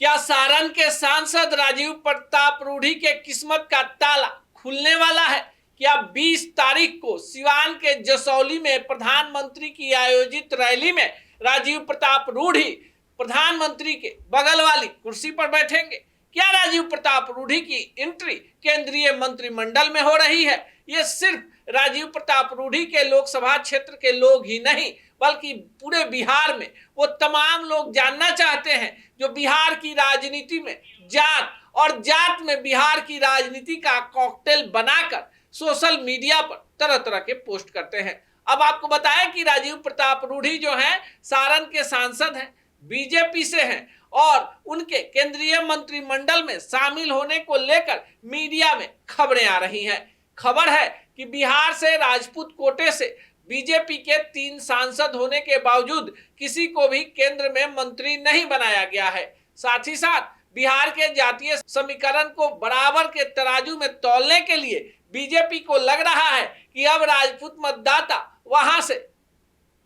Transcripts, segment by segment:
क्या सारण के सांसद राजीव प्रताप रूढ़ी के किस्मत का ताला खुलने वाला है? क्या 20 तारीख को सिवान के जसौली में प्रधानमंत्री की आयोजित रैली में राजीव प्रताप रूढ़ी प्रधानमंत्री के बगल वाली कुर्सी पर बैठेंगे? क्या राजीव प्रताप रूढ़ी की एंट्री केंद्रीय मंत्रिमंडल में हो रही है? ये सिर्फ राजीव प्रताप रूढ़ी के लोकसभा क्षेत्र के लोग ही नहीं बल्कि पूरे बिहार में वो तमाम लोग जानना चाहते हैं जो बिहार की राजनीति में जात और जात में बिहार की राजनीति का कॉकटेल बनाकर सोशल मीडिया पर तरह तरह के पोस्ट करते हैं। अब आपको बताएं कि राजीव प्रताप रूढ़ी जो हैं सारण के सांसद हैं, बीजेपी से हैं और उनके केंद्रीय मंत्रिमंडल में शामिल होने को लेकर मीडिया में खबरें आ रही हैं। खबर है कि बिहार से राजपूत कोटे से बीजेपी के 3 सांसद होने के बावजूद किसी को भी केंद्र में मंत्री नहीं बनाया गया है। साथ ही साथ बिहार के जातीय समीकरण को बराबर के तराजू में तौलने के लिए बीजेपी को लग रहा है कि अब राजपूत मतदाता वहां से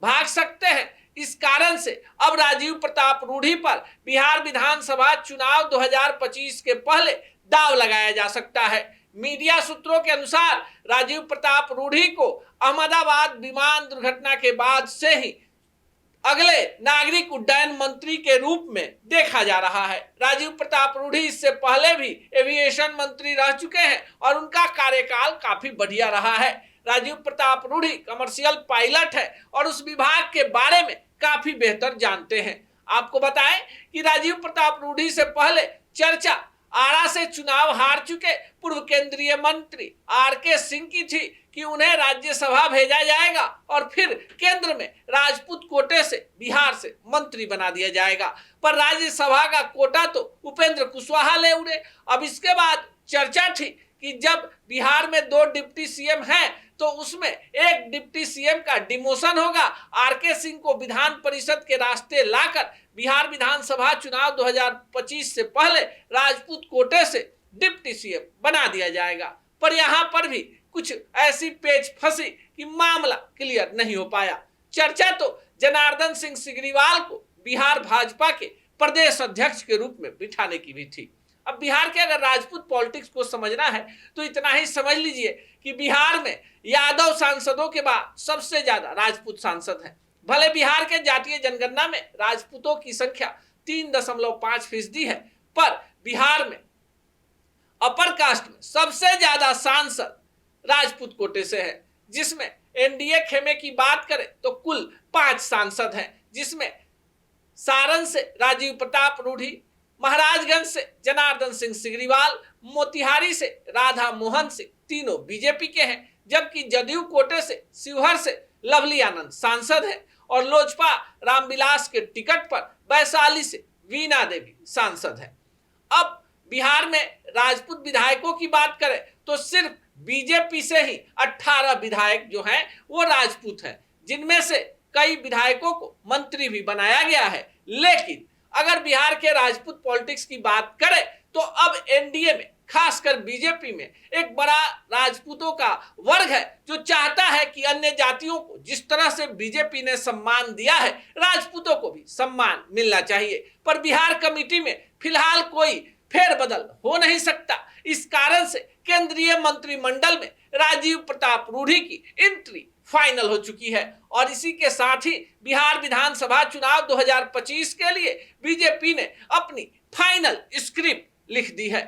भाग सकते हैं। इस कारण से अब राजीव प्रताप रूढ़ी पर बिहार विधानसभा चुनाव 2025 के पहले दांव लगाया जा सकता है। मीडिया सूत्रों के अनुसार राजीव प्रताप रूढ़ी को अहमदाबाद विमान दुर्घटना के बाद से ही अगले नागरिक उड्डयन मंत्री के रूप में देखा जा रहा है। राजीव प्रताप रूढ़ी इससे पहले भी एविएशन मंत्री रह चुके हैं और उनका कार्यकाल काफी बढ़िया रहा है। राजीव प्रताप रूढ़ी कमर्शियल पायलट है और उस विभाग के बारे में काफी बेहतर जानते हैं। आपको बताएं कि राजीव प्रताप रूढ़ी से पहले चर्चा आरा से चुनाव हार चुके पूर्व केंद्रीय मंत्री आरके सिंह की थी कि उन्हें राज्यसभा भेजा जाएगा और फिर केंद्र में राजपूत कोटे से बिहार से मंत्री बना दिया जाएगा। पर राज्यसभा का कोटा तो उपेंद्र कुशवाहा ले उड़े। अब इसके बाद चर्चा थी कि जब बिहार में 2 डिप्टी सीएम हैं तो उसमें एक डिप्टी सीएम का डिमोशन होगा। आरके सिंह को विधान परिषद के रास्ते लाकर बिहार विधानसभा चुनाव 2025 से पहले राजपूत कोटे से डिप्टी सीएम बना दिया जाएगा। पर यहां पर भी कुछ ऐसी पेच फंसी कि मामला क्लियर नहीं हो पाया। चर्चा तो जनार्दन सिंह सिग्रीवाल को बिहार भाजपा के प्रदेश अध्यक्ष के रूप में बिठाने की भी थी। अब बिहार के अगर राजपूत पॉलिटिक्स को समझना है तो इतना ही समझ लीजिए कि बिहार में यादव सांसदों के बाद सबसे ज्यादा राजपूत सांसद हैं। भले बिहार के जातीय जनगणना में राजपूतों की संख्या 3.5% है, पर बिहार में अपर कास्ट में सबसे ज्यादा सांसद राजपूत कोटे से है, जिसमें एनडीए खेमे की बात करें तो कुल 5 सांसद हैं, जिसमें सारण से राजीव प्रताप रूढ़ी, महाराजगंज से जनार्दन सिंह सिग्रीवाल, मोतिहारी से राधा मोहन सिंह तीनों बीजेपी के हैं, जबकि जदयू कोटे से शिवहर से लवली आनंद सांसद हैं और लोजपा रामविलास के टिकट पर वैशाली से वीणा देवी सांसद हैं। अब बिहार में राजपूत विधायकों की बात करें तो सिर्फ बीजेपी से ही 18 विधायक जो हैं वो राजपूत हैं, जिनमें से कई विधायकों को मंत्री भी बनाया गया है। लेकिन अगर बिहार के राजपूत पॉलिटिक्स की बात करें तो अब एनडीए में खासकर बीजेपी में एक बड़ा राजपूतों का वर्ग है जो चाहता है कि अन्य जातियों को जिस तरह से बीजेपी ने सम्मान दिया है राजपूतों को भी सम्मान मिलना चाहिए। पर बिहार कमेटी में फिलहाल कोई फेरबदल हो नहीं सकता। इस कारण से केंद्रीय मंत्रिमंडल में राजीव प्रताप रूढ़ी की एंट्री फाइनल हो चुकी है और इसी के साथ ही बिहार विधानसभा चुनाव 2025 के लिए बीजेपी ने अपनी फाइनल स्क्रिप्ट लिख दी है।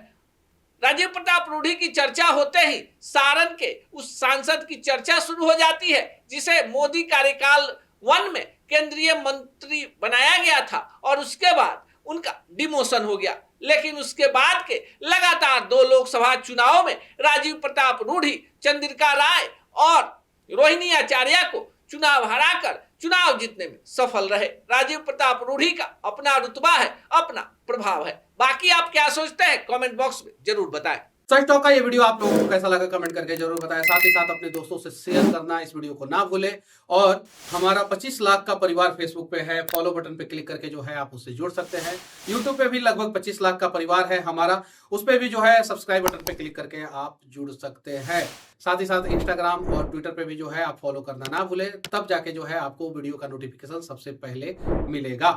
राजीव प्रताप रूढ़ी की चर्चा होते ही सारण के उस सांसद की चर्चा शुरू हो जाती है जिसे मोदी कार्यकाल 1 में केंद्रीय मंत्री बनाया गया था और उसके बाद उनका डिमोशन हो गया। लेकिन उसके बाद के लगातार 2 लोकसभा चुनावों में राजीव प्रताप रूढ़ी, चंद्रिका राय और रोहिणी आचार्य को चुनाव हराकर चुनाव जीतने में सफल रहे। राजीव प्रताप रूढ़ी का अपना रुतबा है, अपना प्रभाव है। बाकी आप क्या सोचते हैं कमेंट बॉक्स में जरूर बताएं। सच टॉक का ये वीडियो आप लोगों को कैसा लगा कमेंट करके जरूर बताएं। साथ ही साथ अपने दोस्तों से शेयर करना इस वीडियो को ना भूलें और हमारा 25 लाख का परिवार फेसबुक पे है, फॉलो बटन पे क्लिक करके जो है आप उससे जुड़ सकते हैं। यूट्यूब पे भी लगभग 25 लाख का परिवार है हमारा, उस पे भी जो है सब्सक्राइब बटन पे क्लिक करके आप जुड़ सकते हैं। साथ ही साथ इंस्टाग्राम और ट्विटर पे भी जो है आप फॉलो करना ना भूलें, तब जाके जो है आपको वीडियो का नोटिफिकेशन सबसे पहले मिलेगा।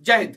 जय हिंद।